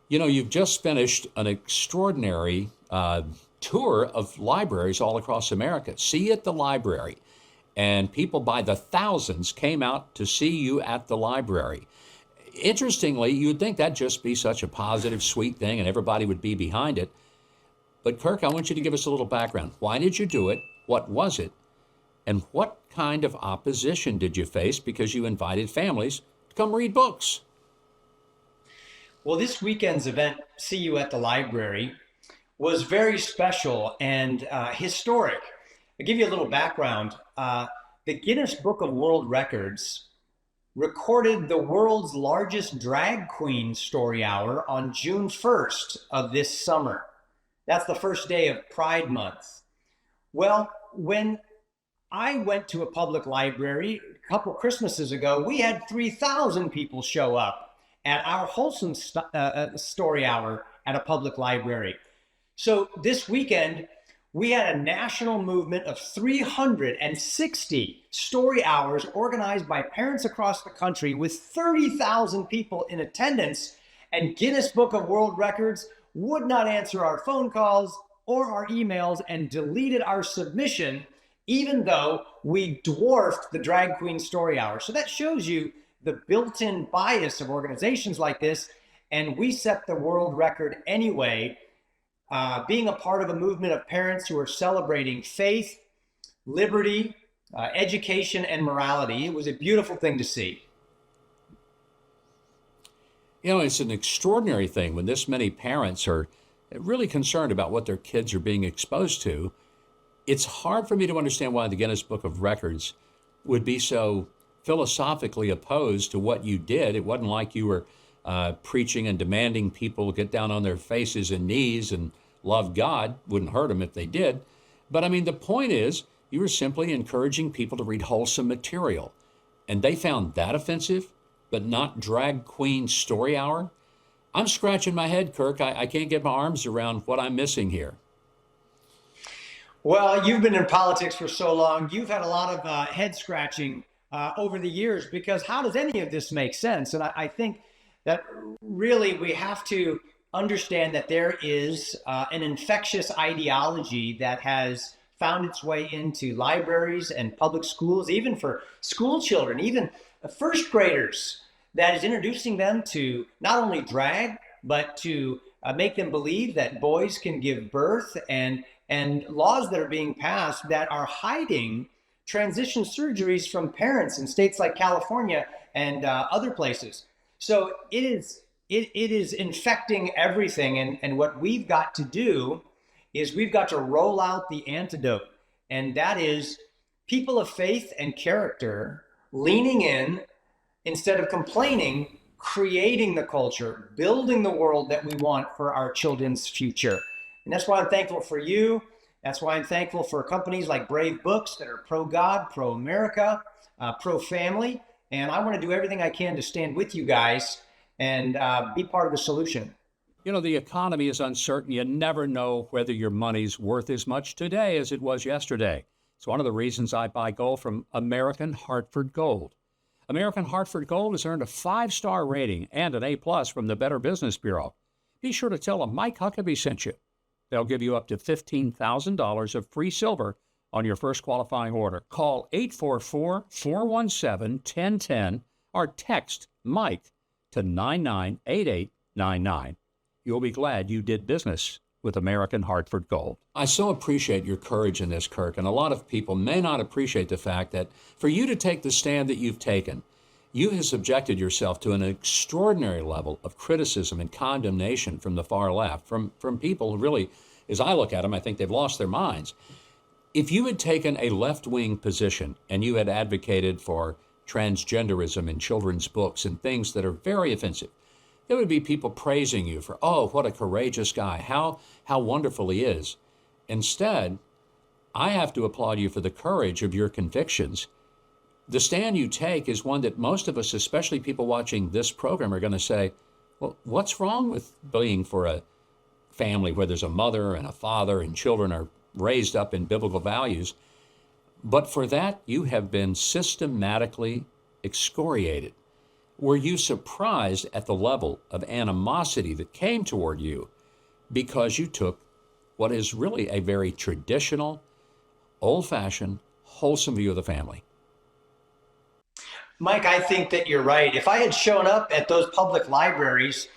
You know, you've just finished an extraordinary tour of libraries all across America. See you at the library. And people by the thousands came out to see you at the library. Interestingly, you'd think that'd just be such a positive, sweet thing and everybody would be behind it. But Kirk, I want you to give us a little background. Why did you do it? What was it? And what kind of opposition did you face because you invited families to come read books? Well, this weekend's event, See You at the Library, was very special and historic. I'll give you a little background. The Guinness Book of World Records recorded the world's largest drag queen story hour on June 1st of this summer. That's the first day of Pride Month. Well, when I went to a public library a couple Christmases ago, we had 3,000 people show up at our wholesome story hour at a public library. So this weekend, we had a national movement of 360 story hours organized by parents across the country with 30,000 people in attendance, and Guinness Book of World Records would not answer our phone calls or our emails and deleted our submission, even though we dwarfed the drag queen story hour. So that shows you the built-in bias of organizations like this, and we set the world record anyway, being a part of a movement of parents who are celebrating faith, liberty, education, and morality. It was a beautiful thing to see. You know, it's an extraordinary thing when this many parents are really concerned about what their kids are being exposed to. It's hard for me to understand why the Guinness Book of Records would be so philosophically opposed to what you did. It wasn't like you were preaching and demanding people get down on their faces and knees and love God. Wouldn't hurt them if they did. But I mean, the point is, you were simply encouraging people to read wholesome material. And they found that offensive, but not drag queen story hour. I'm scratching my head, Kirk. I can't get my arms around what I'm missing here. Well, you've been in politics for so long. You've had a lot of head scratching over the years, because how does any of this make sense? And I think that really we have to understand that there is an infectious ideology that has found its way into libraries and public schools, even for school children, even first graders, that is introducing them to not only drag, but to make them believe that boys can give birth, and laws that are being passed that are hiding transition surgeries from parents in states like California and other places. So it is infecting everything. And what we've got to do is we've got to roll out the antidote. And that is people of faith and character leaning in instead of complaining, creating the culture, building the world that we want for our children's future. And that's why I'm thankful for you. That's why I'm thankful for companies like Brave Books that are pro-God, pro-America, pro-family. And I want to do everything I can to stand with you guys and be part of the solution. You know, the economy is uncertain. You never know whether your money's worth as much today as it was yesterday. It's one of the reasons I buy gold from American Hartford Gold. American Hartford Gold has earned a 5-star rating and an A+ from the Better Business Bureau. Be sure to tell them Mike Huckabee sent you. They'll give you up to $15,000 of free silver on your first qualifying order. Call 844-417-1010 or text Mike to 998899. You'll be glad you did business with American Hartford Gold. I so appreciate your courage in this, Kirk, and a lot of people may not appreciate the fact that for you to take the stand that you've taken, you have subjected yourself to an extraordinary level of criticism and condemnation from the far left, from people who really, as I look at them, I think they've lost their minds. If you had taken a left-wing position and you had advocated for transgenderism in children's books and things that are very offensive, there would be people praising you for, oh, what a courageous guy, how wonderful he is. Instead, I have to applaud you for the courage of your convictions. The stand you take is one that most of us, especially people watching this program, are going to say, well, what's wrong with being for a family where there's a mother and a father and children are raised up in biblical values? But for that, you have been systematically excoriated. Were you surprised at the level of animosity that came toward you because you took what is really a very traditional, old-fashioned, wholesome view of the family? Mike, I think that you're right. If I had shown up at those public libraries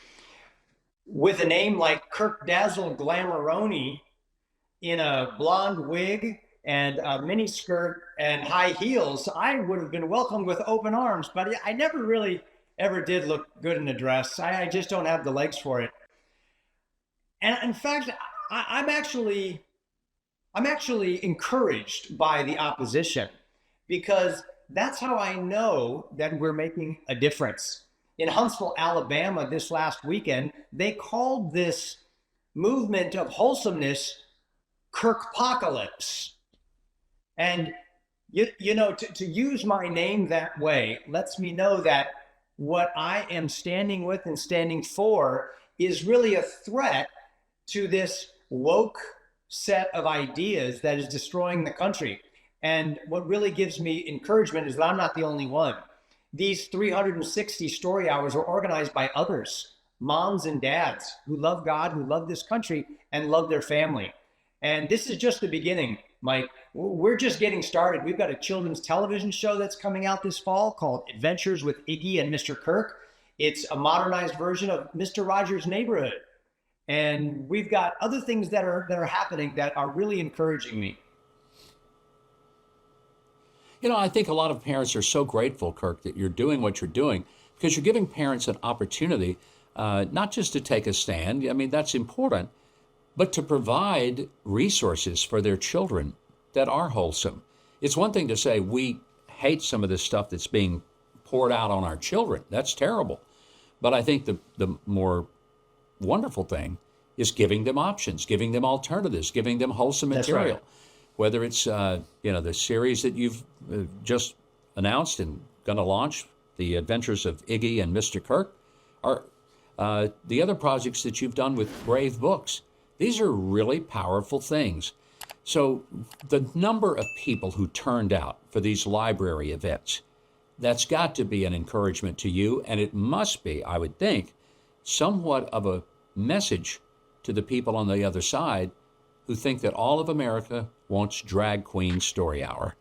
with a name like Kirk Dazzle Glamoroni in a blonde wig and a mini skirt and high heels, I would have been welcomed with open arms. But I never really ever did look good in a dress. I just don't have the legs for it. And in fact, I'm actually encouraged by the opposition, because that's how I know that we're making a difference. In Huntsville, Alabama, this last weekend, they called this movement of wholesomeness Kirkpocalypse. And you know, to use my name that way lets me know that what I am standing with and standing for is really a threat to this woke set of ideas that is destroying the country. And what really gives me encouragement is that I'm not the only one. These 360 story hours are organized by others, moms and dads who love God, who love this country, and love their family. And this is just the beginning, Mike. We're just getting started. We've got a children's television show that's coming out this fall called Adventures with Iggy and Mr. Kirk. It's a modernized version of Mr. Rogers' Neighborhood. And we've got other things that are happening that are really encouraging me. You know, I think a lot of parents are so grateful, Kirk, that you're doing what you're doing, because you're giving parents an opportunity not just to take a stand. I mean, that's important, but to provide resources for their children that are wholesome. It's one thing to say we hate some of this stuff that's being poured out on our children. That's terrible. But I think the more wonderful thing is giving them options, giving them alternatives, giving them wholesome material. That's right. Whether it's the series that you've just announced and going to launch, The Adventures of Iggy and Mr. Kirk, or the other projects that you've done with Brave Books. These are really powerful things. So the number of people who turned out for these library events, that's got to be an encouragement to you, and it must be, I would think, somewhat of a message to the people on the other side who think that all of America wants Drag Queen Story Hour.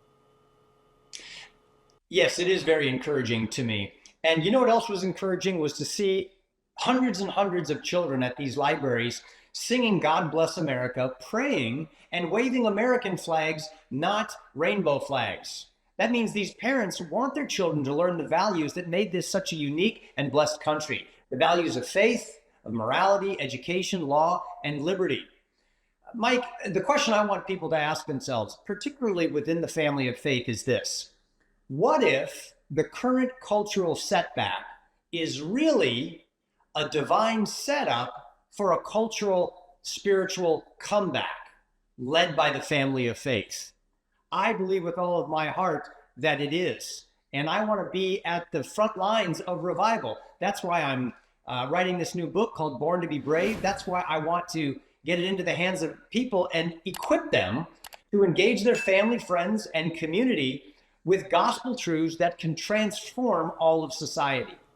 Yes, it is very encouraging to me. And you know what else was encouraging was to see hundreds and hundreds of children at these libraries singing God Bless America, praying, and waving American flags, not rainbow flags. That means these parents want their children to learn the values that made this such a unique and blessed country. The values of faith, of morality, education, law, and liberty. Mike, the question I want people to ask themselves, particularly within the family of faith, is this. What if the current cultural setback is really a divine setup for a cultural, spiritual comeback led by the family of faith? I believe with all of my heart that it is. And I want to be at the front lines of revival. That's why I'm writing this new book called Born to be Brave. That's why I want to get it into the hands of people and equip them to engage their family, friends, and community with gospel truths that can transform all of society.